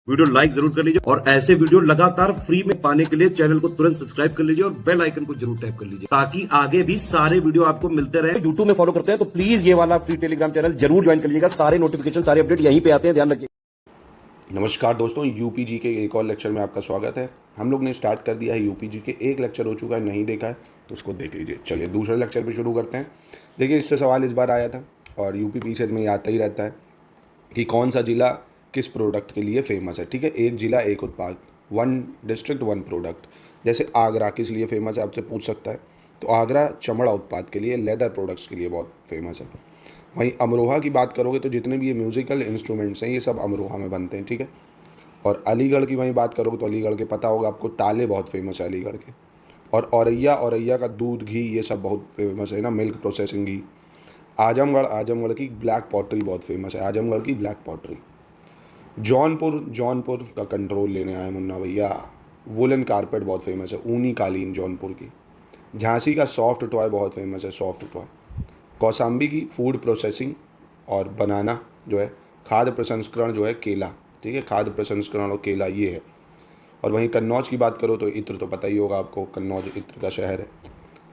Video like जरूर कर लीजिए और ऐसे वीडियो लगातार फ्री में पाने के लिए चैनल को तुरंत सब्सक्राइब कर लीजिए और बेल आइकन को जरूर टैप कर लीजिए ताकि आगे भी सारे वीडियो आपको मिलते रहे। यूट्यूब में फॉलो करते हैं तो प्लीज ये वाला फ्री टेलीग्राम चैनल जरूर ज्वाइन कर लीजिएगा। सारे नोटिफिकेशन सारे अपडेट यहीं पे आते हैं, ध्यान रखिए। नमस्कार दोस्तों, यूपी जी के एक और लेक्चर में आपका स्वागत है। हम लोग ने स्टार्ट कर दिया है यूपी जी के। एक लेक्चर हो चुका है, नहीं देखा है तो उसको देख लीजिए। चलिए दूसरे लेक्चर पे शुरू करते हैं। देखिए, इससे सवाल इस बार आया था और यूपी पीछे में आता ही रहता है कि कौन सा जिला किस प्रोडक्ट के लिए फेमस है। ठीक है, एक जिला एक उत्पाद, वन डिस्ट्रिक्ट वन प्रोडक्ट। जैसे आगरा किस लिए फेमस है आपसे पूछ सकता है, तो आगरा चमड़ा उत्पाद के लिए, लेदर प्रोडक्ट्स के लिए बहुत फेमस है। वहीं अमरोहा की बात करोगे तो जितने भी ये म्यूज़िकल इंस्ट्रूमेंट्स हैं ये सब अमरोहा में बनते हैं। ठीक है, और अलीगढ़ की वहीं बात करोगे तो अलीगढ़ के पता होगा आपको, ताले बहुत फेमस है अलीगढ़ के। और औरैया का दूध, घी, ये सब बहुत फेमस है ना, मिल्क प्रोसेसिंग घी। आजमगढ़ की ब्लैक पॉटरी बहुत फेमस है, आजमगढ़ की ब्लैक पॉटरी। जौनपुर का कंट्रोल लेने आए मुन्ना भैया। वुलन कारपेट बहुत फेमस है, ऊनी कालीन जौनपुर की। झांसी का सॉफ्ट टॉय बहुत फेमस है, सॉफ्ट टॉय। कौसाम्बी की फूड प्रोसेसिंग और बनाना जो है, खाद्य प्रसंस्करण जो है केला। ठीक है, खाद्य प्रसंस्करण और केला ये है। और वहीं कन्नौज की बात करो तो इत्र तो पता ही होगा आपको, कन्नौज इत्र का शहर है।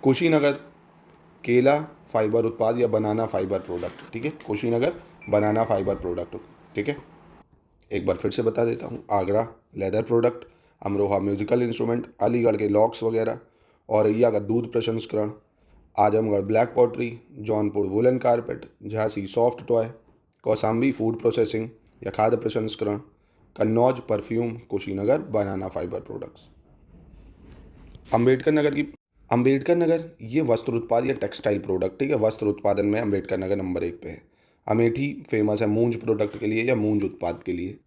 कुशीनगर केला फाइबर उत्पाद या बनाना फाइबर प्रोडक्ट। ठीक है, कुशीनगर बनाना फाइबर प्रोडक्ट। ठीक है, एक बार फिर से बता देता हूँ। Agra leather product, Amroha musical instrument, Aligarh के लॉक्स वगैरह, औरैया का दूध प्रसंस्करण, Azamgarh black pottery, Jaunpur woollen carpet, Jhansi soft toy, Kaushambi food processing या खाद्य प्रसंस्करण, कन्नौज परफ्यूम, कुशीनगर बनाना फाइबर प्रोडक्ट्स। अम्बेडकर नगर ये वस्त्र उत्पाद या टेक्सटाइल प्रोडक्ट। ठीक है, वस्त्र उत्पादन में अम्बेडकर नगर नंबर 1 पे है। अमेठी फेमस है मूंज प्रोडक्ट के लिए या मूंज उत्पाद के लिए,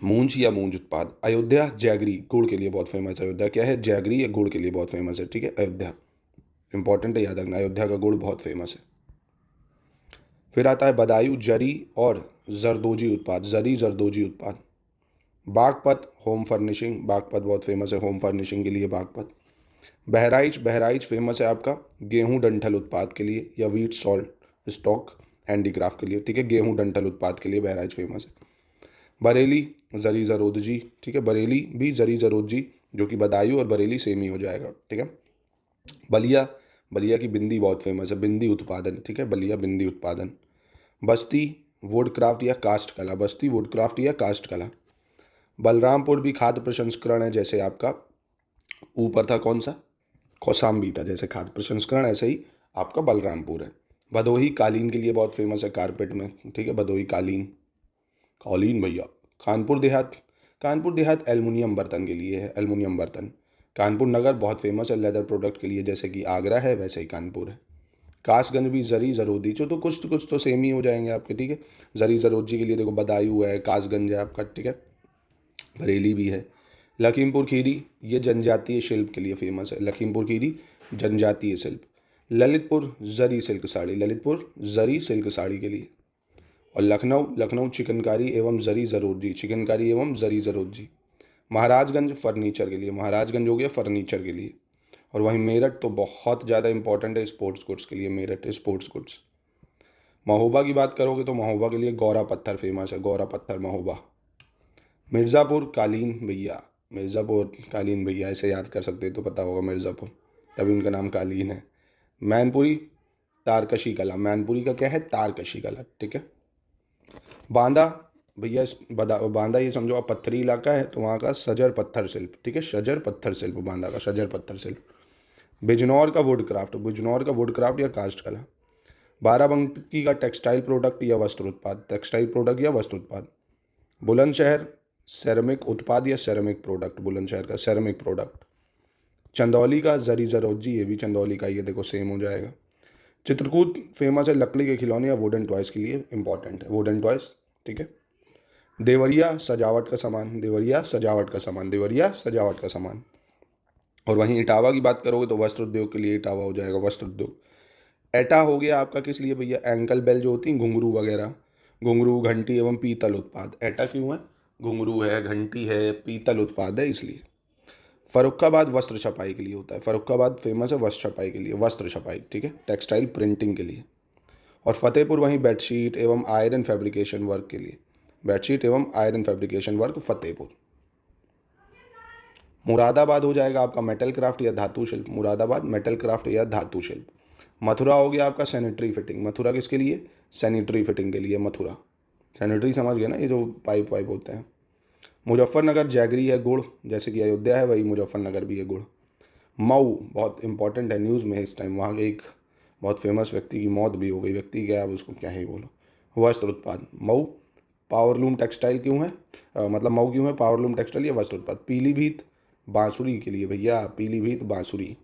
मूंज या मूंज उत्पाद। अयोध्या जैगरी गुड़ के लिए बहुत फेमस है। अयोध्या क्या है, जैगरी या गुड़ के लिए बहुत फेमस है। ठीक है, अयोध्या इंपॉर्टेंट है, याद रखना, अयोध्या का गुड़ बहुत फेमस है। फिर आता है बदायूं जरी और जरदोजी उत्पाद, जरी जरदोजी उत्पाद। बागपत होम फर्निशिंग, बागपत बहुत फेमस है होम फर्निशिंग के लिए, बागपत। बहराइच फेमस है आपका गेहूं डंठल उत्पाद के लिए या व्हीट सॉल्ट स्टॉक हैंडीक्राफ्ट के लिए। ठीक है, गेहूं डंठल उत्पाद के लिए बहराइच फेमस है। बरेली जरी जरोदजी। ठीक है, बरेली भी जरी जरोदजी, जो कि बदायूं और बरेली सेम ही हो जाएगा। ठीक है, बलिया की बिंदी बहुत फेमस है, बिंदी उत्पादन। ठीक है, बलिया बिंदी उत्पादन। बस्ती वुडक्राफ्ट या कास्ट कला, बस्ती वुडक्राफ्ट या कास्ट कला। बलरामपुर भी खाद्य प्रसंस्करण है, जैसे आपका ऊपर था कौन सा, कौसाम्बी था, जैसे खाद्य प्रसंस्करण ऐसे ही आपका बलरामपुर है। भदोही कालीन के लिए बहुत फेमस है, कारपेट में। ठीक है, भदोही कालीन भैया। कानपुर देहात एल्युमिनियम बर्तन के लिए है, एल्युमिनियम बर्तन। कानपुर नगर बहुत फेमस है लेदर प्रोडक्ट के लिए, जैसे कि आगरा है वैसे ही कानपुर है। कासगंज भी जरी जरोदी, जो तो कुछ तो सेम ही हो जाएंगे आपके। ठीक है, जरी जरोदी के लिए देखो बदायूं है, कासगंज है आपका। ठीक है, बरेली भी है। लखीमपुर खीरी ये जनजातीय शिल्प के लिए फेमस है, लखीमपुर खीरी जनजातीय शिल्प। ललितपुर जरी सिल्क साड़ी के लिए। और लखनऊ चिकनकारी एवं जरी जरोजी। महाराजगंज फर्नीचर के लिए, महाराजगंज हो गया फर्नीचर के लिए। और वहीं मेरठ तो बहुत ज़्यादा इंपॉर्टेंट है स्पोर्ट्स गुड्स के लिए, मेरठ स्पोर्ट्स गुड्स। महोबा की बात करोगे तो महोबा के लिए गौरा पत्थर फेमस है, गौरा पत्थर महोबा। मिर्ज़ापुर कालीन भैया ऐसे याद कर सकते तो पता होगा, मिर्ज़ापुर तभी उनका नाम कालीन है। मैनपुरी तारकशी कला, मैनपुरी का क्या है, तारकशी कला। ठीक है, बांदा भैया, बांदा ये समझो आप पत्थरी इलाका है तो वहाँ का सजर पत्थर शिल्प। ठीक है, सजर पत्थर शिल्प, बांदा का सजर पत्थर शिल्प। बिजनौर का वुड क्राफ्ट या कास्ट कला। बाराबंकी का टेक्सटाइल प्रोडक्ट या वस्त्र उत्पाद। बुलंदशहर सेरेमिक उत्पाद या सेरेमिक प्रोडक्ट, बुलंदशहर का सेरेमिक प्रोडक्ट। चंदौली का जरी जरोजी, ये भी चंदौली का, ये देखो सेम हो जाएगा। चित्रकूट फेमस है लकड़ी के खिलौने या वुडन टॉयज़ के लिए, इंपॉर्टेंट है वुडन टॉयज़। ठीक है, देवरिया सजावट का सामान। और वहीं इटावा की बात करोगे तो वस्त्र उद्योग के लिए इटावा हो जाएगा, वस्त्र उद्योग। एटा हो गया आपका किस लिए भैया, एंकल बेल जो होती हैं, घुंघरू वगैरह, घुंघरू घंटी एवं पीतल उत्पाद। एटा क्यों है, घुंघरू है, घंटी है, पीतल उत्पाद है इसलिए। फर्रुखाबाद वस्त्र छपाई के लिए होता है, फर्रुखाबाद फेमस है वस्त्र छपाई के लिए, वस्त्र छपाई। ठीक है, टेक्सटाइल प्रिंटिंग के लिए। और फतेहपुर वहीं बेडशीट एवं आयरन फैब्रिकेशन वर्क के लिए। बेडशीट एवं iron fabrication work Fatehpur. Moradabad हो जाएगा आपका मेटल क्राफ्ट या धातु शिल्प, मुरादाबाद मेटल क्राफ्ट या धातु शिल्प। मथुरा हो गया आपका सैनिटरी फिटिंग, मथुरा किसके लिए, सैनिटरी फिटिंग के लिए मथुरा। सैनिटरी समझ गए ना, ये जो पाइप वाइप होते हैं। मुजफ्फरनगर जैगरी है गुड़, जैसे कि अयोध्या है वही मुजफ्फरनगर भी है गुड़। मऊ बहुत इंपॉर्टेंट है न्यूज़ में इस टाइम, वहाँ के एक बहुत फेमस व्यक्ति की मौत भी हो गई, व्यक्ति क्या है उसको क्या ही बोलो, वस्त्र उत्पाद मऊ। पावरलूम टेक्सटाइल क्यों है, मतलब मऊ क्यों है, पावरलूम टेक्सटाइल या वस्त्र उत्पाद। पीलीभीत बांसुरी के लिए भैया, पीलीभीत बांसुरी।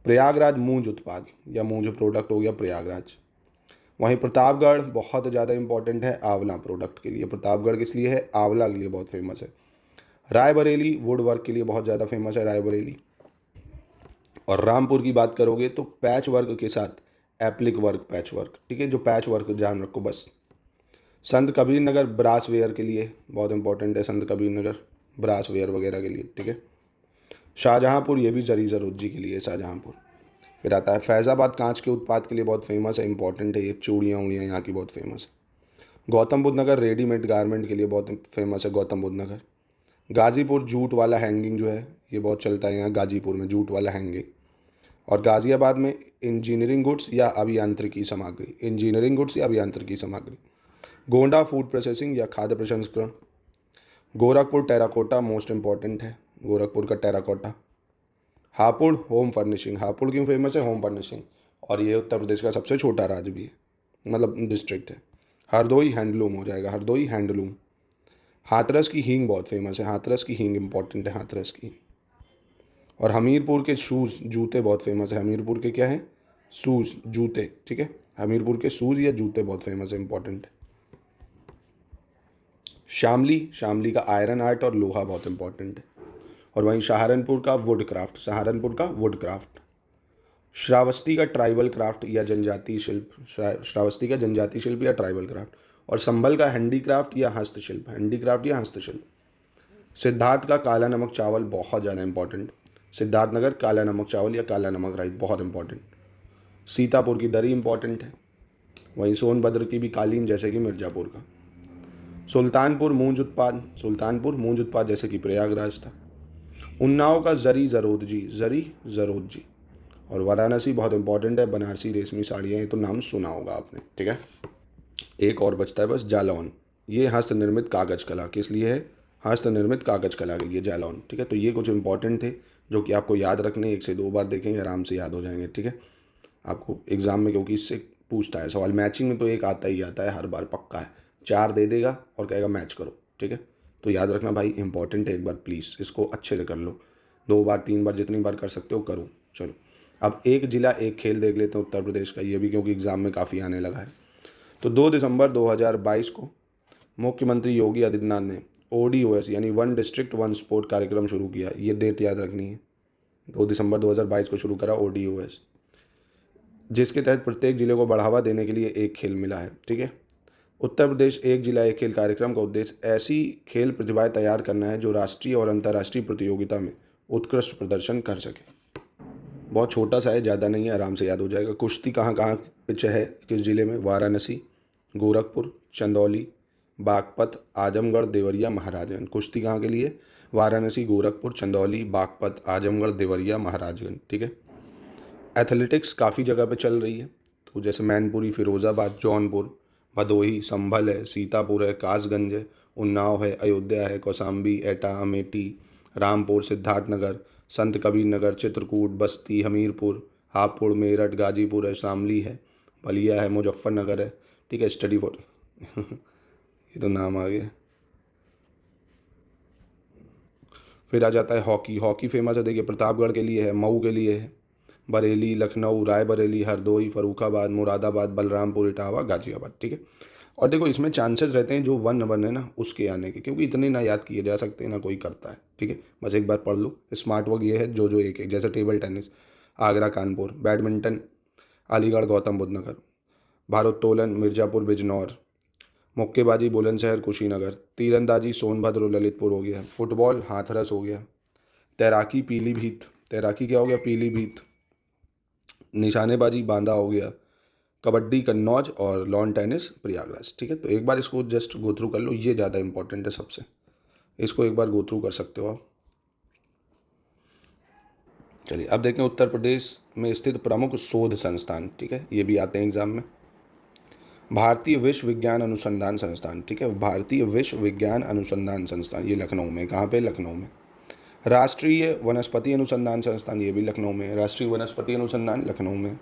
प्रयागराज मूंज उत्पाद या मूंज प्रोडक्ट हो गया प्रयागराज। वहीं प्रतापगढ़ बहुत ज़्यादा इंपॉर्टेंट है आंवला प्रोडक्ट के लिए, प्रतापगढ़ किस लिए है, आंवला के लिए बहुत फेमस है। रायबरेली वुड वर्क के लिए बहुत ज़्यादा फेमस है रायबरेली। और रामपुर की बात करोगे तो पैच वर्क के साथ एप्लिक वर्क पैच वर्क, ठीक है, जो पैच वर्क ध्यान रखो बस। संत कबीर नगर ब्रास वेयर के लिए बहुत इंपॉर्टेंट है, संत कबीर नगर ब्रास वेयर वगैरह के लिए, ठीक है। शाहजहाँपुर ये भी जरी जरोजी के लिए शाहजहाँपुर। फिर आता है फैज़ाबाद कांच के उत्पाद के लिए बहुत फेमस है, इंपॉर्टेंट है ये, चूड़ियाँ उड़ियाँ यहाँ की बहुत फेमस है। गौतम बुद्ध नगर रेडीमेड गारमेंट के लिए बहुत फेमस है गौतम बुद्ध नगर। गाज़ीपुर जूट वाला हैंगिंग जो है ये बहुत चलता है यहाँ गाज़ीपुर में, जूट वाला हैंगिंग। और गाज़ियाबाद में इंजीनियरिंग गुड्स या अभियांत्रिकी सामग्री, इंजीनियरिंग गुड्स या अभियांत्रिकी सामग्री। गोंडा फूड प्रोसेसिंग या खाद्य प्रसंस्करण। गोरखपुर टेराकोटा मोस्ट इंपॉर्टेंट है, गोरखपुर का terracotta. Hapur home furnishing, Hapur क्यों फेमस है, होम फर्निशिंग, और ये उत्तर प्रदेश का सबसे छोटा राज्य भी है, मतलब डिस्ट्रिक्ट है। हरदोई हैंडलूम हो जाएगा, हरदोई हैंडलूम। हाथरस की हींग बहुत फेमस है, हाथरस की हींग इंपॉर्टेंट है हाथरस की। और हमीरपुर के शूज़ जूते बहुत फेमस है, हमीरपुर के क्या है, शूज़ जूते, ठीक है, हमीरपुर के शूज़ या जूते बहुत फेमस है, इंपॉर्टेंट है। शामली, शामली का आयरन आर्ट और लोहा बहुत इंपॉर्टेंट है। और वहीं सहारनपुर का वुड क्राफ्ट, सहारनपुर का वुड क्राफ्ट। श्रावस्ती का ट्राइबल क्राफ्ट या जनजातीय शिल्प, श्रावस्ती का जनजातीय शिल्प या ट्राइबल क्राफ्ट। और संभल का हैंडीक्राफ्ट या हस्तशिल्प, हैंडीक्राफ्ट या हस्तशिल्प। सिद्धार्थ का काला नमक चावल बहुत ज़्यादा इंपॉर्टेंट, सिद्धार्थनगर काला नमक चावल या काला नमक राइस बहुत इंपॉर्टेंट। सीतापुर की दरी इंपॉर्टेंट है। वहीं सोनभद्र की भी कालीन जैसे कि मिर्ज़ापुर का। सुल्तानपुर मूंज उत्पाद, सुल्तानपुर मूंज उत्पाद जैसे कि प्रयागराज था। उन्नाव का जरी जरोदजी, जरी जरोदजी। और वाराणसी बहुत इंपॉर्टेंट है, बनारसी रेशमी साड़ियाँ, ये तो नाम सुना होगा आपने, ठीक है। एक और बचता है बस, जालौन, ये हस्त निर्मित कागज कला किस लिए है, हस्त निर्मित कागज कला के लिए जालौन, ठीक है। तो ये कुछ इंपॉर्टेंट थे जो कि आपको याद रखने, 1 से 2 बार देखेंगे आराम से याद हो जाएंगे, ठीक है। आपको एग्जाम में क्योंकि इससे पूछता है सवाल, मैचिंग में तो एक आता ही आता है हर बार पक्का है, 4 दे देगा और कहेगा मैच करो, ठीक है। तो याद रखना भाई, इंपॉर्टेंट है, एक बार प्लीज़ इसको अच्छे से कर लो, 2 बार 3 बार जितनी बार कर सकते हो करो। चलो अब एक जिला एक खेल देख लेते हैं उत्तर प्रदेश का, ये भी क्योंकि एग्ज़ाम में काफ़ी आने लगा है। तो 2 दिसंबर 2022 को मुख्यमंत्री योगी आदित्यनाथ ने ODOS यानी वन डिस्ट्रिक्ट वन स्पोर्ट कार्यक्रम शुरू किया, ये डेट याद रखनी है, 2 दिसंबर 2022 को शुरू करा ODOS, जिसके तहत प्रत्येक जिले को बढ़ावा देने के लिए एक खेल मिला है, ठीक है। उत्तर प्रदेश एक जिला एक खेल कार्यक्रम का उद्देश्य ऐसी खेल प्रतिभाएं तैयार करना है जो राष्ट्रीय और अंतर्राष्ट्रीय प्रतियोगिता में उत्कृष्ट प्रदर्शन कर सके। बहुत छोटा सा है, ज़्यादा नहीं है, आराम से याद हो जाएगा। कुश्ती कहाँ कहाँ पिच है, किस जिले में, वाराणसी, गोरखपुर, चंदौली, बागपत, आजमगढ़, देवरिया, महाराजगंज। कुश्ती कहाँ के लिए, वाराणसी, गोरखपुर, चंदौली, बागपत, आजमगढ़, देवरिया, महाराजगंज, ठीक है। एथलेटिक्स काफ़ी जगह पे चल रही है, तो जैसे मैनपुरी, फिरोज़ाबाद, जौनपुर, भदोही, संभल है, सीतापुर है, कासगंज है, उन्नाव है, अयोध्या है, कौशाम्बी, एटा, अमेठी, रामपुर, सिद्धार्थनगर, संत कबीर नगर, चित्रकूट, बस्ती, हमीरपुर, हापुड़, मेरठ, गाजीपुर है, शामली है, बलिया है, मुजफ्फरनगर है, ठीक है। स्टडी फॉर ये तो नाम आ गया। फिर आ जाता है हॉकी, हॉकी फेमस है, देखिए प्रतापगढ़ के लिए है, मऊ के लिए है, बरेली, लखनऊ, रायबरेली, हरदोई, फरुखाबाद, मुरादाबाद, बलरामपुर, इटावा, गाजियाबाद, ठीक है। और देखो इसमें चांसेस रहते हैं जो 1 नंबर है ना उसके आने के, क्योंकि इतने ना याद किए जा सकते हैं ना कोई करता है, ठीक है। बस एक बार पढ़ लो। स्मार्ट वर्क ये है जो एक एक, जैसे table tennis Agra Kanpur, badminton Aligarh Gautam Buddh Nagar, भारोत्तोलन मिर्ज़ापुर बिजनौर, मुक्केबाजी बुलंदशहर कुशीनगर, तीरंदाजी सोनभद्र ललितपुर हो गया, फुटबॉल हाथरस हो गया, तैराकी पीलीभीत, तैराकी क्या हो गया, पीलीभीत, निशानेबाजी बांदा हो गया, कबड्डी कन्नौज और लॉन टेनिस प्रयागराज। ठीक है, तो एक बार इसको जस्ट गो थ्रू कर लो, ये ज़्यादा इंपॉर्टेंट है सबसे, इसको एक बार गो थ्रू कर सकते हो आप। चलिए अब देखें उत्तर प्रदेश में स्थित प्रमुख शोध संस्थान। ठीक है, ये भी आते हैं एग्जाम में। भारतीय विश्व विज्ञान अनुसंधान संस्थान। ठीक है, भारतीय विश्व विज्ञान अनुसंधान संस्थान, ये लखनऊ में। कहाँ पे? लखनऊ में। राष्ट्रीय वनस्पति अनुसंधान संस्थान, ये भी लखनऊ में। राष्ट्रीय वनस्पति अनुसंधान लखनऊ में।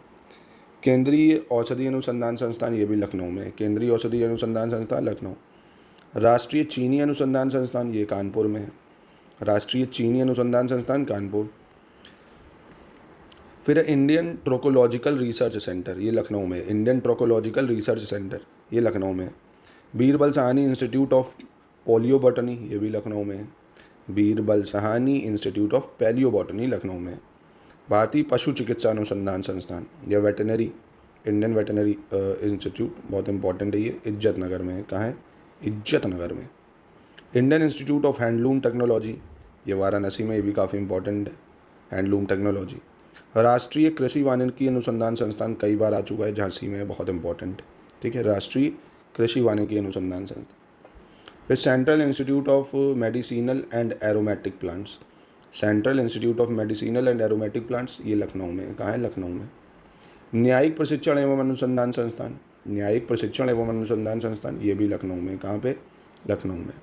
केंद्रीय औषधि अनुसंधान संस्थान, ये भी लखनऊ में। केंद्रीय औषधि अनुसंधान संस्थान लखनऊ। राष्ट्रीय चीनी अनुसंधान संस्थान, ये कानपुर में है। राष्ट्रीय चीनी अनुसंधान संस्थान कानपुर। फिर इंडियन ट्रोकोलॉजिकल रिसर्च सेंटर, ये लखनऊ में। इंडियन ट्रोकोलॉजिकल रिसर्च सेंटर, ये लखनऊ में। Birbal Sahni institute of palaeo botany, ये भी लखनऊ में। Birbal Sahni institute of palaeo botany Lucknow में। भारतीय पशु चिकित्सा अनुसंधान संस्थान या वेटनरी, इंडियन वेटनरी इंस्टीट्यूट, बहुत इंपॉर्टेंट है ये, इज्जत नगर में है। कहाँ है? इज्जत नगर में। Indian institute of handloom technology, ये वाराणसी में, ये भी काफ़ी इंपॉर्टेंट है, हैंडलूम टेक्नोलॉजी। राष्ट्रीय कृषि वानिकी अनुसंधान संस्थान कई बार आ चुका है, झांसी में, बहुत इंपॉर्टेंट। ठीक है, राष्ट्रीय कृषि वानिकी अनुसंधान संस्थान। फिर central institute of medicinal and aromatic plants, central institute of medicinal and aromatic plants, ये लखनऊ में। कहाँ है? लखनऊ में। न्यायिक प्रशिक्षण एवं अनुसंधान संस्थान, न्यायिक प्रशिक्षण एवं अनुसंधान संस्थान, ये भी लखनऊ में। कहाँ पे? लखनऊ में।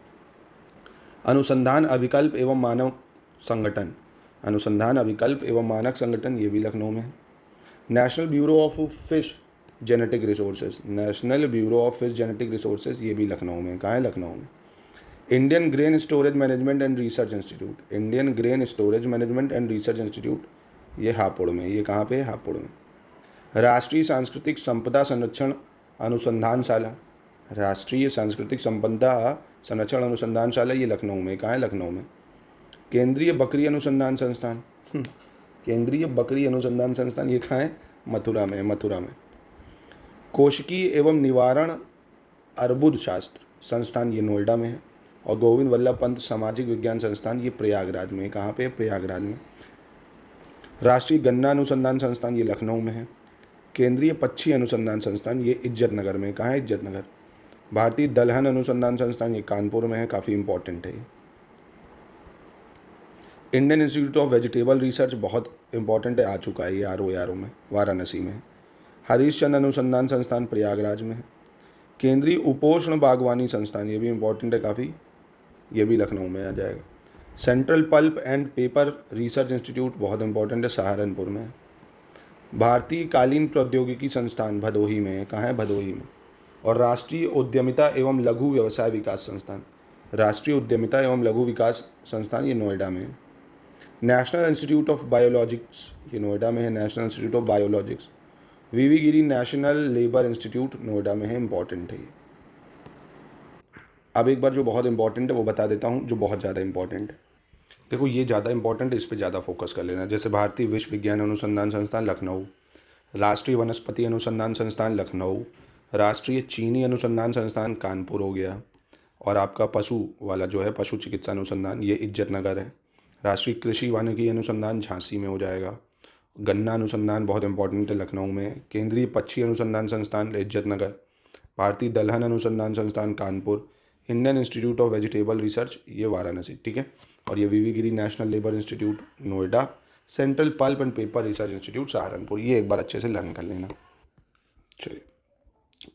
अनुसंधान अभिकल्प एवं मानव संगठन, अनुसंधान अभिकल्प एवं मानक संगठन, ये भी लखनऊ में। National bureau of fish genetic resources, national bureau of fish genetic resources, ये भी लखनऊ में। कहाँ है? लखनऊ में। Indian grain storage management and research institute, Indian grain storage management and research institute, ये हापुड़ में। ये कहाँ पे है? हापुड़ में। राष्ट्रीय सांस्कृतिक संपदा संरक्षण अनुसंधानशाला, राष्ट्रीय सांस्कृतिक संपदा संरक्षण अनुसंधानशाला, ये लखनऊ में। कहाँ है? लखनऊ में। केंद्रीय बकरी अनुसंधान संस्थान, केंद्रीय बकरी अनुसंधान संस्थान, ये कहाँ है? मथुरा में, मथुरा में। कोशिकीय एवं निवारण अर्बुद शास्त्र संस्थान, ये नोएडा में है। और गोविंद वल्लभ पंत सामाजिक विज्ञान संस्थान, ये प्रयागराज में। कहाँ पे? प्रयागराज में। राष्ट्रीय गन्ना अनुसंधान संस्थान, ये लखनऊ में है। केंद्रीय पक्षी अनुसंधान संस्थान, ये इज्जत नगर में। कहाँ है? इज्जत नगर। भारतीय दलहन अनुसंधान संस्थान, ये कानपुर में है, काफ़ी इंपॉर्टेंट है ये। Indian institute of vegetable research, बहुत इंपॉर्टेंट है, आ चुका है ये आर में, वाराणसी में। हरीशचंद्र अनुसंधान संस्थान प्रयागराज में है। केंद्रीय उपोष्ण बागवानी संस्थान, ये भी इंपॉर्टेंट है काफ़ी, ये भी लखनऊ में आ जाएगा। Central pulp and paper research institute, बहुत इंपॉर्टेंट है, सहारनपुर में। भारतीय कालीन प्रौद्योगिकी संस्थान भदोही में है। कहाँ है? भदोही में। और राष्ट्रीय उद्यमिता एवं लघु व्यवसाय विकास संस्थान, राष्ट्रीय उद्यमिता एवं लघु विकास संस्थान, ये नोएडा में है। नेशनल इंस्टीट्यूट ऑफ बायोलॉजिक्स, ये नोएडा में है, national institute of biologics. V V Giri national labour institute, Noida में है, इंपॉर्टेंट है ये। अब एक बार जो बहुत इंपॉर्टेंट है वो बता देता हूँ, जो बहुत ज़्यादा इंपॉर्टेंट है। देखो ये ज़्यादा इंपॉर्टेंट है, इस पर ज़्यादा फोकस कर लेना। जैसे भारतीय विश्व विज्ञान अनुसंधान संस्थान लखनऊ, राष्ट्रीय वनस्पति अनुसंधान संस्थान लखनऊ, राष्ट्रीय चीनी अनुसंधान संस्थान कानपुर हो गया, और आपका पशु वाला जो है पशु चिकित्सा अनुसंधान, ये इज्जत नगर है। राष्ट्रीय कृषि वानिकी अनुसंधान झांसी में हो जाएगा। गन्ना अनुसंधान बहुत इंपॉर्टेंट है, लखनऊ में। केंद्रीय पक्षी अनुसंधान संस्थान इज्जत नगर। भारतीय दलहन अनुसंधान संस्थान Kanpur. Indian institute of vegetable research, ये वाराणसी। ठीक है, और ये VV Giri national labour institute Noida. Central pulp and paper research institute Saharanpur, ये एक बार अच्छे से लर्न कर लेना। चलिए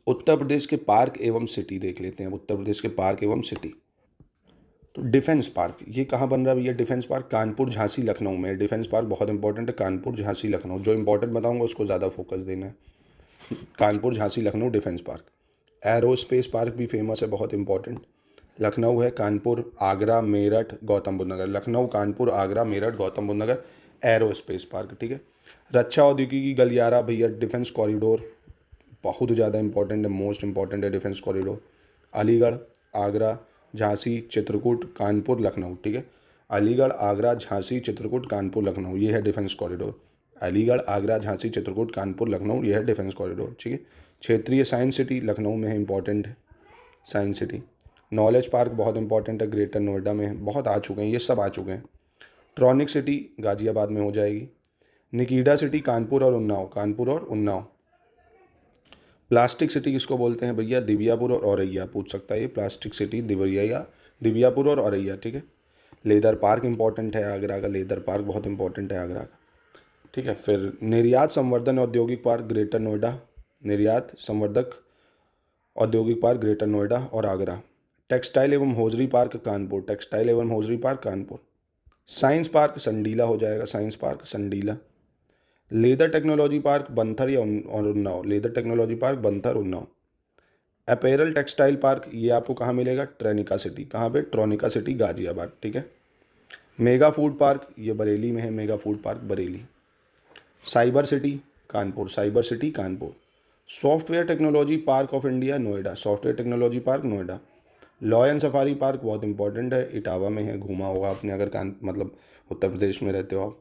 उत्तर प्रदेश के पार्क एवं सिटी देख लेते हैं। उत्तर प्रदेश के पार्क एवं सिटी, तो डिफेंस पार्क, ये कहाँ बन रहा है भैया? डिफेंस पार्क कानपुर, झांसी, लखनऊ में। डिफेंस पार्क बहुत इंपॉर्टेंट है, कानपुर, झांसी, लखनऊ। जो इंपॉर्टेंट बताऊंगा उसको ज़्यादा फोकस देना है। Kanpur, Jhansi, Lucknow defence park. Aerospace park भी फेमस है, बहुत इंपॉर्टेंट। लखनऊ है, कानपुर, आगरा, मेरठ, गौतम बुद्ध नगर। लखनऊ, कानपुर, आगरा, मेरठ, गौतम बुद्ध नगर एरोस्पेस पार्क। ठीक है। रक्षा औद्योगिकी गलियारा भैया, डिफेंस कॉरिडोर बहुत ज़्यादा इंपॉर्टेंट है, मोस्ट इंपॉर्टेंट है डिफेंस कॉरिडोर। अलीगढ़, आगरा, झांसी, चित्रकूट, कानपुर, लखनऊ। ठीक है, अलीगढ़, आगरा, झांसी, चित्रकूट, कानपुर, लखनऊ, ये है डिफेंस कॉरिडोर। अलीगढ़, आगरा, झांसी, चित्रकूट, कानपुर, लखनऊ, ये है डिफेंस कॉरिडोर। ठीक है। क्षेत्रीय साइंस सिटी लखनऊ में है, इंपॉर्टेंट है साइंस सिटी। नॉलेज पार्क बहुत इंपॉर्टेंट है, ग्रेटर नोएडा में है, बहुत आ चुके हैं, ये सब आ चुके हैं। ट्रॉनिक सिटी गाजियाबाद में हो जाएगी। निकीडा सिटी कानपुर और उन्नाव, कानपुर और उन्नाव। प्लास्टिक सिटी किसको बोलते हैं भैया? दिव्यापुर और औरैया पूछ सकता है ये, प्लास्टिक सिटी दिव्यापुर और औरैया, ठीक है। लेदर पार्क इंपॉर्टेंट है आगरा का, लेदर पार्क बहुत इंपॉर्टेंट है आगरा का, ठीक है। फिर निर्यात संवर्धन औद्योगिक पार्क ग्रेटर नोएडा, निर्यात संवर्धक औद्योगिक पार्क ग्रेटर नोएडा और आगरा। टेक्सटाइल एवं हौजरी पार्क कानपुर, टेक्सटाइल एवं hosiery park Kanpur. Science park Sandila हो जाएगा, science park Sandila. Leather technology park Banthar या Unnao, leather technology park Banthar Unnao. Apparel textile park ये आपको कहाँ मिलेगा? ट्रेनिका सिटी, कहाँ पे? ट्रोनिका सिटी गाजियाबाद, ठीक है। मेगा फूड पार्क ये बरेली में है, mega food park Bareilly. Cyber city Kanpur, cyber city Kanpur. Software technology park of India Noida, software technology park Noida. Law and safari park बहुत इंपॉर्टेंट है, इटावा में है, घूमा होगा आपने अगर मतलब उत्तर प्रदेश में रहते हो आप।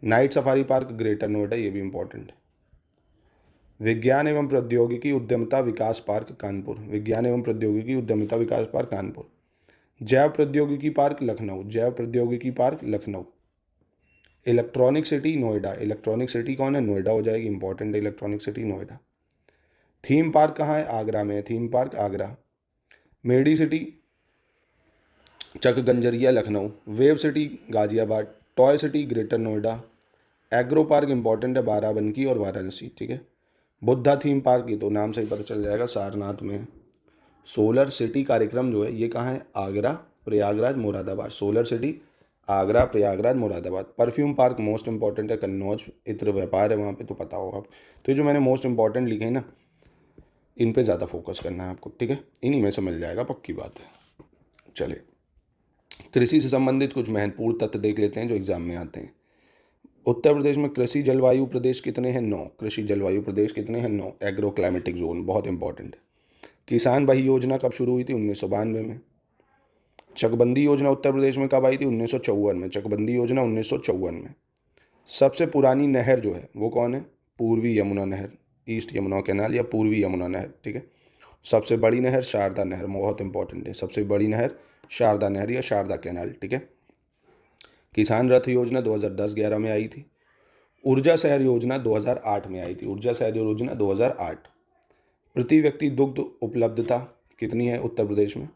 Night safari park greater Noida, ये भी इंपॉर्टेंट है। विज्ञान एवं प्रौद्योगिकी उद्यमिता विकास पार्क कानपुर, विज्ञान एवं प्रौद्योगिकी उद्यमिता विकास पार्क कानपुर। जैव प्रौद्योगिकी पार्क लखनऊ, जैव प्रौद्योगिकी park Lucknow. Electronic city Noida, electronic city कौन है? नोएडा हो जाएगी, इंपॉर्टेंट है electronic city Noida. Theme park कहाँ है? आगरा में है, theme park Agra. Medi city Chakganjaria Lucknow. Wave city Ghaziabad. Toy city greater Noida. Agro park important है, बाराबंकी और वाराणसी, ठीक है। बुद्धा थीम पार्क ये तो नाम से ही पता चल जाएगा, सारनाथ में है। सोलर सिटी कार्यक्रम जो है ये कहाँ है? Agra, Prayagraj, Moradabad. Solar city Agra, Prayagraj, Moradabad. Perfume park most important है, कन्नौज, इत्र व्यापार है वहाँ पे, तो पता होगा आप। तो ये जो मैंने मोस्ट इंपॉर्टेंट लिखे हैं ना, इन पे ज़्यादा फोकस करना है आपको, ठीक है। इन्हीं में से मिल जाएगा, पक्की बात है। चलिए, कृषि से संबंधित कुछ महत्वपूर्ण तथ्य देख लेते हैं जो एग्जाम में आते हैं। उत्तर प्रदेश में कृषि जलवायु प्रदेश कितने हैं? 9। कृषि जलवायु प्रदेश कितने हैं? 9। एग्रो क्लाइमेटिक जोन बहुत इंपॉर्टेंट है। किसान भाई योजना कब शुरू हुई थी? 1992 में। चकबंदी योजना उत्तर प्रदेश में कब आई थी? 1954 में। चकबंदी योजना 1954 में। सबसे पुरानी नहर जो है वो कौन है? पूर्वी यमुना नहर, ईस्ट यमुना कैनाल या पूर्वी यमुना नहर, ठीक है। सबसे बड़ी नहर शारदा नहर, बहुत इंपॉर्टेंट है। सबसे बड़ी नहर शारदा नहर या शारदा कैनाल, ठीक है। किसान रथ योजना 2010-11 में आई थी। ऊर्जा शहर योजना 2008 में आई थी, ऊर्जा शहर योजना 2008। प्रति व्यक्ति दुग्ध उपलब्धता कितनी है उत्तर प्रदेश में?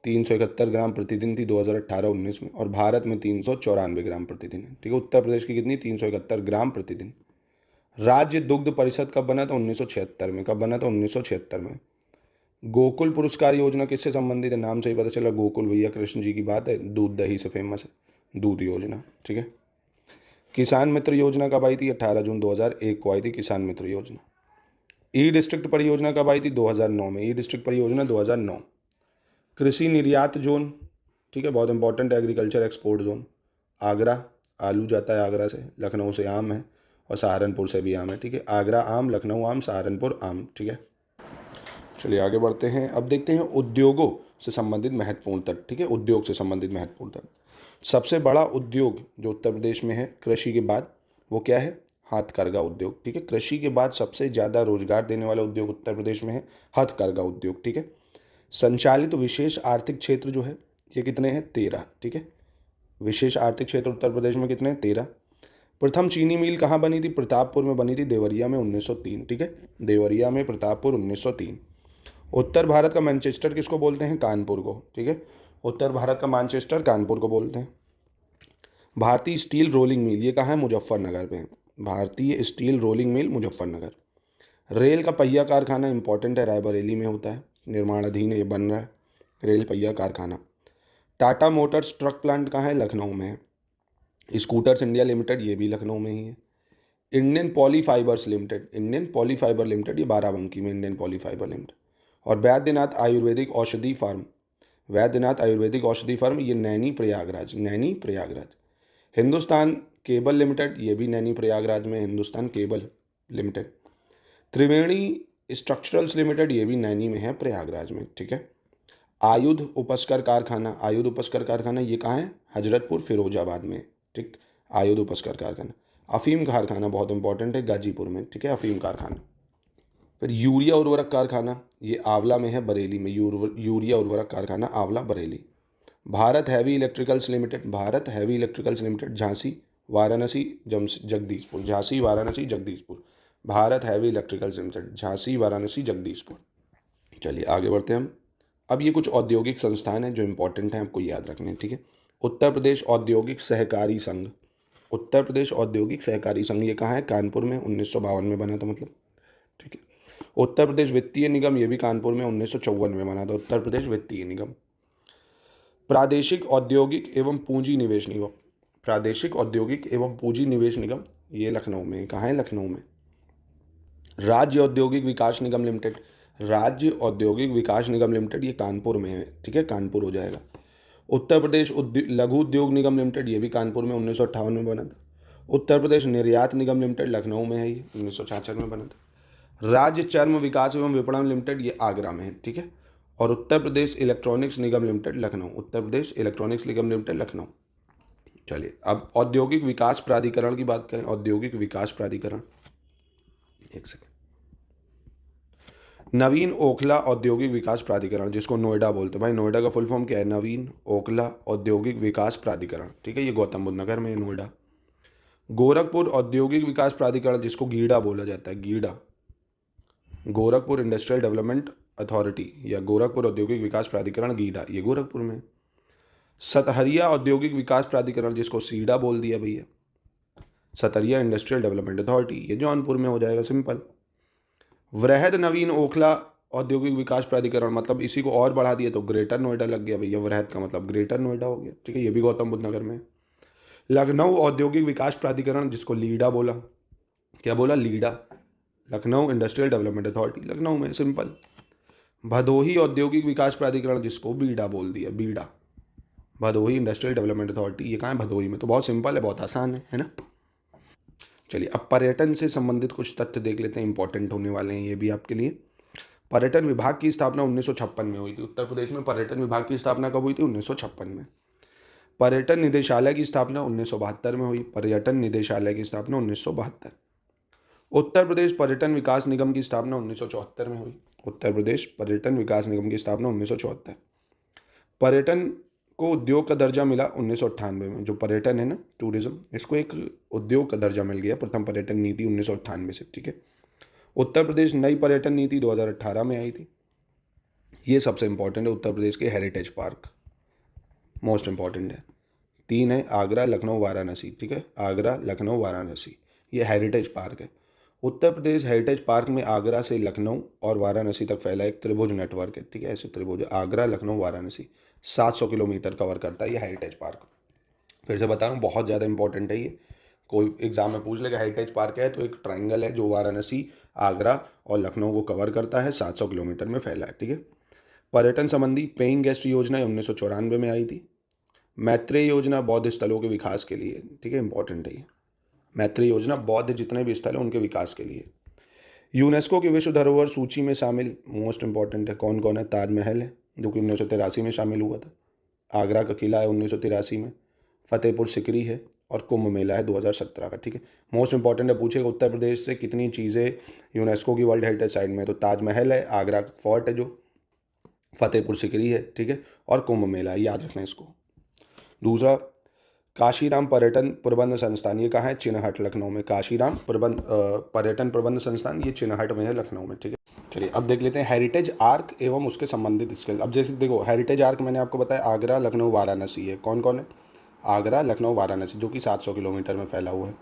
371 ग्राम प्रतिदिन थी 2018-19 में, और भारत में 394 ग्राम प्रतिदिन है, ठीक है। उत्तर प्रदेश की कितनी? 371 ग्राम प्रतिदिन। राज्य दुग्ध परिषद कब बना था? 1976 में। कब बना था? 1976 में। गोकुल पुरस्कार योजना किससे संबंधित है? नाम से ही पता चला, गोकुल भैया कृष्ण जी की बात है, दूध दही से फेमस है, दूध योजना, ठीक है। किसान मित्र योजना कब आई थी? 18 जून 2001 को आई थी किसान मित्र योजना। ई डिस्ट्रिक्ट परियोजना कब आई थी? 2009 में। ई डिस्ट्रिक्ट परियोजना 2009। कृषि निर्यात जोन, ठीक है, बहुत important, agriculture export zone. Agra, आलू जाता है आगरा से, लखनऊ से आम है, और सहारनपुर से भी आम है, ठीक है। आगरा आम, लखनऊ आम, सहारनपुर आम, ठीक है। चलिए आगे बढ़ते हैं। अब देखते हैं उद्योगों से संबंधित महत्वपूर्ण तथ्य, ठीक है। उद्योग से संबंधित महत्वपूर्ण तथ्य। सबसे बड़ा उद्योग जो उत्तर प्रदेश में है कृषि के बाद, वो क्या है? हथकरघा उद्योग, ठीक है। कृषि के बाद सबसे ज़्यादा रोजगार देने वाला उद्योग उत्तर प्रदेश में है हथकरघा उद्योग, ठीक है। संचालित विशेष आर्थिक क्षेत्र जो है ये कितने हैं? 13, ठीक है। विशेष आर्थिक क्षेत्र उत्तर प्रदेश में कितने हैं? 13। प्रथम चीनी मिल कहाँ बनी थी? प्रतापपुर में बनी थी, देवरिया में, 1903, ठीक है। देवरिया में, प्रतापपुर, 1903। उत्तर भारत का मैनचेस्टर किसको बोलते हैं? कानपुर को, ठीक है। उत्तर भारत का मैनचेस्टर कानपुर को बोलते हैं। भारतीय स्टील रोलिंग मिल ये कहाँ है? मुजफ्फरनगर में। भारतीय steel rolling mill Muzaffarnagar. Rail का पहिया कारखाना इंपॉर्टेंट है, रायबरेली में होता है, निर्माणाधीन है, ये बन रहा है रेल पहिया कारखाना। टाटा मोटर्स ट्रक प्लांट कहाँ है? लखनऊ में है। स्कूटर्स इंडिया लिमिटेड ये भी लखनऊ में ही है। इंडियन पॉलीफाइबर्स लिमिटेड, इंडियन पॉलीफाइबर लिमिटेड ये बाराबंकी में, इंडियन पॉलीफाइबर लिमिटेड। और वैद्यनाथ आयुर्वेदिक औषधि फार्म, वैद्यनाथ आयुर्वेदिक औषधि फार्म ये नैनी प्रयागराज, नैनी प्रयागराज। हिंदुस्तान केबल लिमिटेड ये भी नैनी प्रयागराज में, हिंदुस्तान केबल लिमिटेड। त्रिवेणी स्ट्रक्चरल्स लिमिटेड ये भी नैनी में है, प्रयागराज में, ठीक है। आयुध उपस्कर कारखाना, आयुध उपस्कर कारखाना ये कहाँ है? हजरतपुर, फिरोजाबाद में, ठीक। आयुध उपस्कर कारखाना। अफीम कारखाना बहुत इंपॉर्टेंट है, गाजीपुर में, ठीक है, अफीम कारखाना। फिर यूरिया उर्वरक कारखाना ये आंवला में है, बरेली में, यूरिया उर्वरक कारखाना आंवला, Bareilly. Bharat heavy electricals limited, Bharat heavy electricals limited Jhansi, Varanasi, Jagdishpur, Jhansi, Varanasi, Jagdishpur. Bharat heavy electricals limited, Jhansi, Varanasi, Jagdishpur. चलिए आगे बढ़ते हैं हम। अब ये कुछ औद्योगिक संस्थान हैं जो इंपॉर्टेंट हैं, आपको याद रखने हैं, ठीक है। उत्तर प्रदेश औद्योगिक सहकारी संघ, उत्तर प्रदेश औद्योगिक सहकारी संघ, ये कहाँ है? कानपुर में, 1952 में बना था, मतलब, ठीक है। उत्तर प्रदेश वित्तीय निगम, ये भी कानपुर में 1954 में बना था, उत्तर प्रदेश वित्तीय निगम। प्रादेशिक औद्योगिक एवं पूंजी निवेश निगम, प्रादेशिक औद्योगिक एवं पूंजी निवेश निगम, ये लखनऊ में, कहाँ है? लखनऊ में। राज्य औद्योगिक विकास निगम लिमिटेड, राज्य औद्योगिक विकास निगम लिमिटेड, ये कानपुर में है, ठीक है, कानपुर हो जाएगा। उत्तर प्रदेश लघु उद्योग निगम लिमिटेड, ये भी कानपुर में 1958 में बना था। उत्तर प्रदेश निर्यात निगम लिमिटेड लखनऊ में है, ये 1966 में बना था। राज्य चर्म विकास एवं विपणन लिमिटेड, ये आगरा में है, ठीक है। और उत्तर प्रदेश इलेक्ट्रॉनिक्स निगम लिमिटेड लखनऊ, उत्तर प्रदेश इलेक्ट्रॉनिक्स निगम लिमिटेड लखनऊ। चलिए अब औद्योगिक विकास प्राधिकरण की बात करें, औद्योगिक विकास प्राधिकरण, एक सेकंड। नवीन ओखला औद्योगिक विकास प्राधिकरण, जिसको नोएडा बोलते हैं, भाई नोएडा का फुल फॉर्म क्या है? नवीन ओखला औद्योगिक विकास प्राधिकरण, ठीक है, ये गौतम बुद्ध नगर में है, नोएडा। गोरखपुर औद्योगिक विकास प्राधिकरण, जिसको गीडा बोला जाता है, GIDA, Gorakhpur industrial development authority या गोरखपुर औद्योगिक विकास प्राधिकरण, गीडा, ये गोरखपुर में। सतहरिया औद्योगिक विकास प्राधिकरण, जिसको सीडा बोल दिया भैया, सतहरिया इंडस्ट्रियल डेवलपमेंट अथॉरिटी, ये जौनपुर में हो जाएगा, सिंपल। वृहद नवीन ओखला औद्योगिक विकास प्राधिकरण, मतलब इसी को और बढ़ा दिया तो ग्रेटर नोएडा लग गया भैया, वृहद का मतलब ग्रेटर नोएडा हो गया, ठीक है, ये भी गौतम बुद्ध नगर में। लखनऊ औद्योगिक विकास प्राधिकरण, जिसको लीडा बोला, क्या बोला? Leda, Lucknow industrial development authority, Lucknow में, सिंपल। भदोही औद्योगिक विकास प्राधिकरण, जिसको बीडा बोल दिया, बीडा, भदोही इंडस्ट्रियल डेवलपमेंट अथॉरिटी, ये कहाँ है? भदोही में। तो बहुत सिंपल है, बहुत आसान है ना। चलिए अब पर्यटन से संबंधित कुछ तथ्य देख लेते हैं, इंपॉर्टेंट होने वाले हैं ये भी आपके लिए। पर्यटन विभाग की स्थापना 1956 में हुई थी, उत्तर प्रदेश में पर्यटन विभाग की स्थापना कब हुई थी? 1956 में। पर्यटन निदेशालय की स्थापना 1972 में हुई, पर्यटन निदेशालय की स्थापना 1972। उत्तर प्रदेश पर्यटन विकास निगम की स्थापना 1974 में हुई, उत्तर प्रदेश पर्यटन विकास निगम की स्थापना 1974। पर्यटन को उद्योग का दर्जा मिला 1998 में, जो पर्यटन है ना, टूरिज्म, इसको एक उद्योग का दर्जा मिल गया, प्रथम पर्यटन नीति 1998 से, ठीक है। उत्तर प्रदेश नई पर्यटन नीति 2018 में आई थी, ये सबसे इंपॉर्टेंट है। उत्तर प्रदेश के हेरिटेज पार्क मोस्ट इंपॉर्टेंट है, 3 है, आगरा, लखनऊ, वाराणसी, ठीक है, आगरा, लखनऊ, वाराणसी, ये हेरिटेज पार्क है। उत्तर प्रदेश हेरिटेज पार्क में आगरा से लखनऊ और वाराणसी तक फैला एक त्रिभुज नेटवर्क है, ठीक है, ऐसे त्रिभुज, आगरा, लखनऊ, वाराणसी, 700 किलोमीटर कवर करता है ये हेरिटेज पार्क। फिर से बता रहा हूँ, बहुत ज़्यादा इंपॉर्टेंट है ये, कोई एग्जाम में पूछ लेगा हेरिटेज पार्क है, तो एक ट्राइंगल है जो वाराणसी, आगरा और लखनऊ को कवर करता है, 700 किलोमीटर में फैला है, ठीक है। पर्यटन संबंधी पेइंग गेस्ट योजना 1994 में आई थी। मैत्रेय योजना बौद्ध स्थलों के विकास के लिए, ठीक है, इंपॉर्टेंट है ये, मैत्रेय योजना बौद्ध जितने भी स्थल हैं उनके विकास के लिए। यूनेस्को की विश्व धरोहर सूची में शामिल, मोस्ट इंपॉर्टेंट है, कौन कौन है? ताजमहल है, जो कि 1983 में शामिल हुआ था, आगरा का किला है 1983 में, फतेहपुर सिकरी है, और कुंभ मेला है 2017 का, ठीक है। मोस्ट इंपॉर्टेंट है, पूछेगा उत्तर प्रदेश से कितनी चीज़ें यूनेस्को की वर्ल्ड हेरिटेज साइट में, तो ताजमहल है, आगरा फोर्ट है जो, फतेहपुर सिकरी है, ठीक है, और कुंभ मेला है, याद रखना इसको। दूसरा, काशीराम पर्यटन प्रबंध संस्थान, ये कहाँ है? चिन्हट, लखनऊ में, काशीराम पर्यटन प्रबंध संस्थान, ये चिन्हट में है, लखनऊ में, ठीक है। चलिए अब देख लेते हैं हेरिटेज आर्क एवं उसके संबंधित स्किल। अब जैसे देखो, हेरिटेज आर्क मैंने आपको बताया आगरा, लखनऊ, वाराणसी है, कौन कौन है? आगरा, लखनऊ, वाराणसी, जो कि 700 किलोमीटर में फैला हुआ है।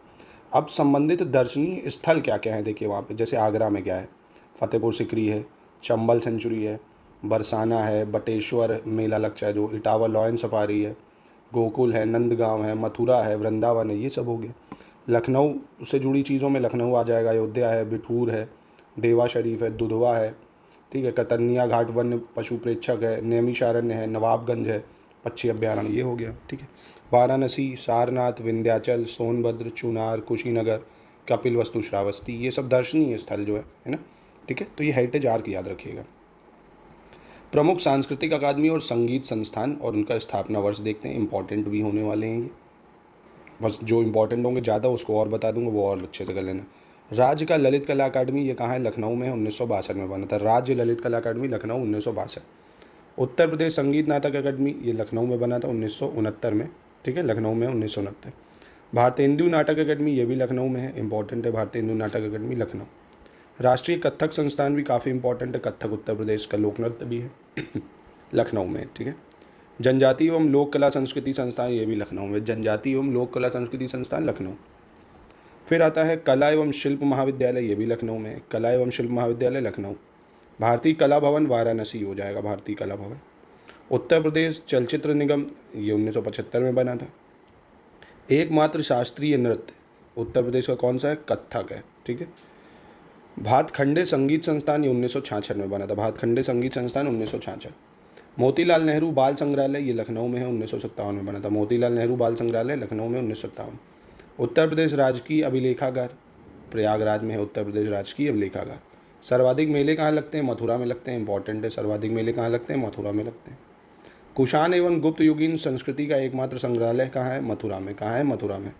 अब संबंधित दर्शनीय स्थल क्या क्या है देखिए वहाँ पे, जैसे आगरा में क्या है? फतेहपुर सिकरी है, चंबल सेंचुरी है, बरसाना है, बटेश्वर मेला लगता है जो, इटावा लॉयन सफारी है, गोकुल है, नंदगांव है, मथुरा है, वृंदावन है, ये सब हो गया। लखनऊ से जुड़ी चीज़ों में लखनऊ आ जाएगा, अयोध्या है, बिठूर है, देवा शरीफ है, दुधवा है, ठीक है, कतरनिया घाट वन्य पशु प्रेक्षक है, नैमिषारण्य है, नवाबगंज है, पक्षी अभ्यारण्य, ये हो गया, ठीक है। वाराणसी, सारनाथ, विंध्याचल, सोनभद्र, चुनार, कुशीनगर, कपिल वस्तु, श्रावस्ती, ये सब दर्शनीय स्थल जो है ना, ठीक है। तो ये हेरिटेज आर्क याद रखिएगा। प्रमुख सांस्कृतिक अकादमी और संगीत संस्थान और उनका स्थापना वर्ष देखते हैं, इंपॉर्टेंट भी होने वाले हैं ये, बस जो इंपॉर्टेंट होंगे ज़्यादा उसको और बता दूंगा, वो और अच्छे से कर लेना। राज्य का ललित कला अकादमी, ये कहाँ है? लखनऊ में, 1962 में बना था, राज्य ललित कला अकादमी लखनऊ, 1962। उत्तर प्रदेश संगीत नाटक अकादमी, ये लखनऊ में बना था 1969 में, ठीक है, लखनऊ में 1969। भारतेंदु नाटक अकेडमी, ये भी लखनऊ में है, इंपॉर्टेंट है भारतेंदु नाटक अकेडमी लखनऊ। राष्ट्रीय कथक संस्थान भी काफ़ी इंपॉर्टेंट है, कथक उत्तर प्रदेश का लोक नृत्य भी है लखनऊ में, ठीक है। जनजाति एवं लोक कला संस्कृति संस्थान, ये भी लखनऊ में, जनजाति एवं लोक कला संस्कृति संस्थान लखनऊ। फिर आता है कला एवं शिल्प महाविद्यालय, ये भी लखनऊ में है, कला एवं शिल्प महाविद्यालय लखनऊ। भारतीय कला भवन वाराणसी हो जाएगा, भारतीय कला भवन। उत्तर प्रदेश चलचित्र निगम, ये 1975 में बना था। एकमात्र शास्त्रीय नृत्य उत्तर प्रदेश का कौन सा है? कथक है, ठीक है। भातखंडे संगीत संस्थान, ये 1966 में बना था, भातखंडे संगीत संस्थान 1966। मोतीलाल नेहरू बाल संग्रहालय, ये लखनऊ में है, 1957 में बना था, मोतीलाल नेहरू बाल संग्रहालय लखनऊ में 1957। उत्तर प्रदेश राजकीय अभिलेखागार, प्रयागराज में है उत्तर प्रदेश राजकीय अभिलेखागार। सर्वाधिक मेले कहाँ लगते हैं? मथुरा में लगते हैं, इंपॉर्टेंट है, सर्वाधिक मेले कहाँ लगते हैं? मथुरा में लगते हैं। कुषाण एवं गुप्त युगीन संस्कृति का एकमात्र संग्रहालय कहाँ है? मथुरा में। कहाँ है? मथुरा में।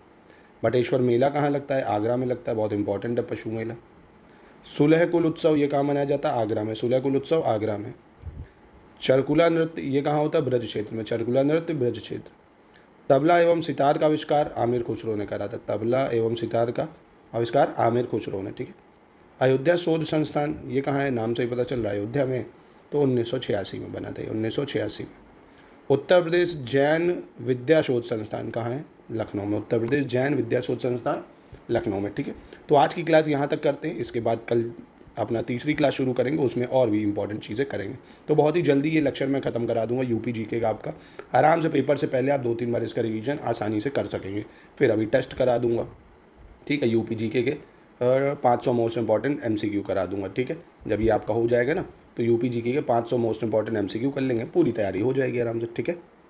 बटेश्वर मेला कहाँ लगता है? आगरा में लगता है, बहुत इंपॉर्टेंट है पशु मेला। सुलह कुल उत्सव, ये कहाँ मनाया जाता है? आगरा में, सुलह कुल उत्सव आगरा में। चरकुला नृत्य, ये कहाँ होता है? ब्रज क्षेत्र में, चरकुला नृत्य ब्रज क्षेत्र। तबला एवं सितार का आविष्कार आमिर खुसरो ने करा था, तबला एवं सितार का आविष्कार आमिर खुसरो ने, ठीक है। अयोध्या शोध संस्थान, ये कहाँ है? नाम से ही पता चल रहा है अयोध्या में, तो 1986 में बना था, 1986 में। उत्तर प्रदेश जैन विद्या शोध संस्थान कहाँ है? लखनऊ में, उत्तर प्रदेश जैन विद्या शोध संस्थान लखनऊ में, ठीक है। तो आज की क्लास यहाँ तक करते हैं, इसके बाद कल अपना तीसरी क्लास शुरू करेंगे, उसमें और भी इंपॉर्टेंट चीज़ें करेंगे। तो बहुत ही जल्दी ये लेक्चर मैं ख़त्म करा दूंगा यूपी जीके का आपका। आराम से पेपर से पहले आप 2-3 बार इसका रिवीजन आसानी से कर सकेंगे। फिर अभी टेस्ट करा दूंगा, ठीक है, यूपी जीके के 500 मोस्ट इंपॉर्टेंट MCQ करा दूंगा, ठीक है। जब ये आपका हो जाएगा ना, तो यूपी जीके के 500 मोस्ट इंपॉर्टेंट MCQ कर लेंगे, पूरी तैयारी हो जाएगी आराम से, ठीक है।